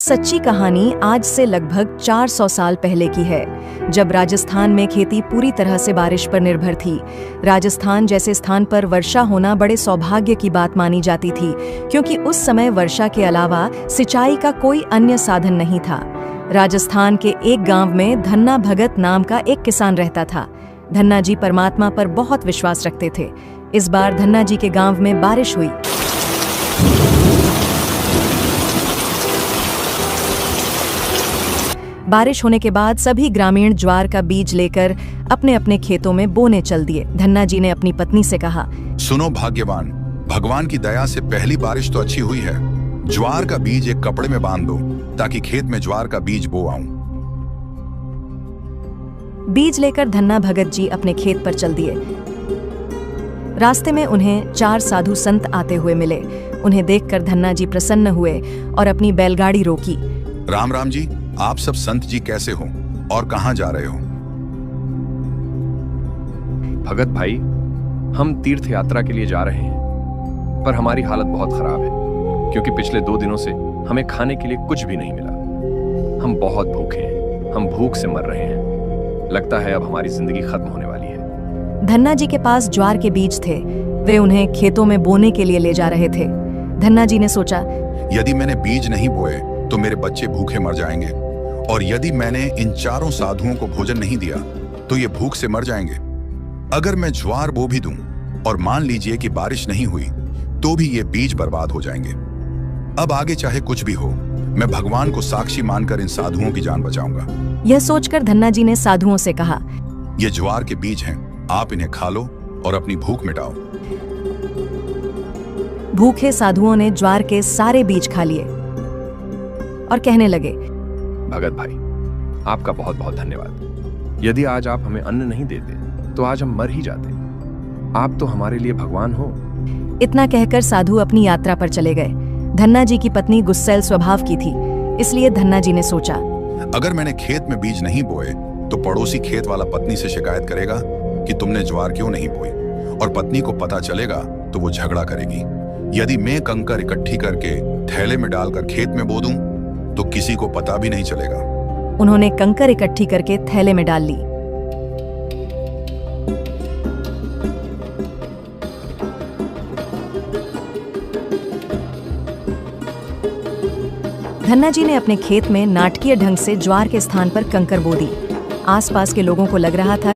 सच्ची कहानी आज से लगभग 400 साल पहले की है, जब राजस्थान में खेती पूरी तरह से बारिश पर निर्भर थी। राजस्थान जैसे स्थान पर वर्षा होना बड़े सौभाग्य की बात मानी जाती थी, क्योंकि उस समय वर्षा के अलावा सिंचाई का कोई अन्य साधन नहीं था। राजस्थान के एक गांव में धन्ना भगत नाम का एक किसान रहता था। धन्ना जी परमात्मा पर बहुत विश्वास रखते थे। इस बार धन्ना जी के गांव में बारिश हुई। बारिश होने के बाद सभी ग्रामीण ज्वार का बीज लेकर अपने अपने खेतों में बोने चल दिए। धन्ना जी ने अपनी पत्नी से कहा, सुनो भाग्यवान, भगवान की दया से पहली बारिश तो अच्छी हुई है। ज्वार का बीज एक कपड़े में बांध दो ताकि खेत में ज्वार का बीज बो आऊं। बीज लेकर धन्ना भगत जी अपने खेत पर चल दिए। रास्ते में उन्हें 4 साधु संत आते हुए मिले। उन्हें देखकर धन्ना जी प्रसन्न हुए और अपनी बैलगाड़ी रोकी। राम राम जी, आप सब संत जी कैसे हो और कहां जा रहे हो? भगत भाई, हम तीर्थ यात्रा के लिए जा रहे हैं, पर हमारी हालत बहुत खराब है, क्योंकि पिछले 2 दिनों से हमें खाने के लिए कुछ भी नहीं मिला। हम बहुत भूखे हैं, हम भूख से मर रहे हैं। लगता है अब हमारी जिंदगी खत्म होने वाली है। धन्ना जी के पास ज्वार के बीज थे। वे उन्हें खेतों में बोने के लिए ले जा रहे थे। धन्ना जी ने सोचा, यदि मैंने बीज नहीं बोए तो मेरे बच्चे भूखे मर जाएंगे, और यदि मैंने इन 4 साधुओं को भोजन नहीं दिया तो ये भूख से मर जाएंगे। अगर मैं ज्वार बो भी दूं और मान लीजिए कि बारिश नहीं हुई तो भी ये बीज बर्बाद हो जाएंगे। अब आगे चाहे कुछ भी हो, मैं भगवान को साक्षी मानकर इन साधुओं की जान बचाऊंगा। यह सोचकर धन्ना जी ने साधुओं से कहा, ये ज्वार के बीज हैं, आप इन्हें खा लो और अपनी भूख मिटाओ। भूखे साधुओं ने ज्वार के सारे बीज खा लिए और कहने लगे, भगत भाई, आपका बहुत बहुत धन्यवाद। यदि आज आप हमें अन्न नहीं देते तो आज हम मर ही जाते। आप तो हमारे लिए भगवान हो। इतना कहकर साधु अपनी यात्रा पर चले गए। धन्ना जी की पत्नी गुस्सैल स्वभाव की थी, इसलिए धन्ना जी ने सोचा, अगर मैंने खेत में बीज नहीं बोए तो पड़ोसी खेत वाला पत्नी से शिकायत करेगा कि तुमने ज्वार क्यों नहीं बोई, और पत्नी को पता चलेगा तो वो झगड़ा करेगी। यदि मैं कंकर इकट्ठी करके थैले में डालकर खेत में बो दूं तो किसी को पता भी नहीं चलेगा। उन्होंने कंकर इकट्ठी करके थैले में डाल ली। धन्ना जी ने अपने खेत में नाटकीय ढंग से ज्वार के स्थान पर कंकर बो दी। आसपास के लोगों को लग रहा था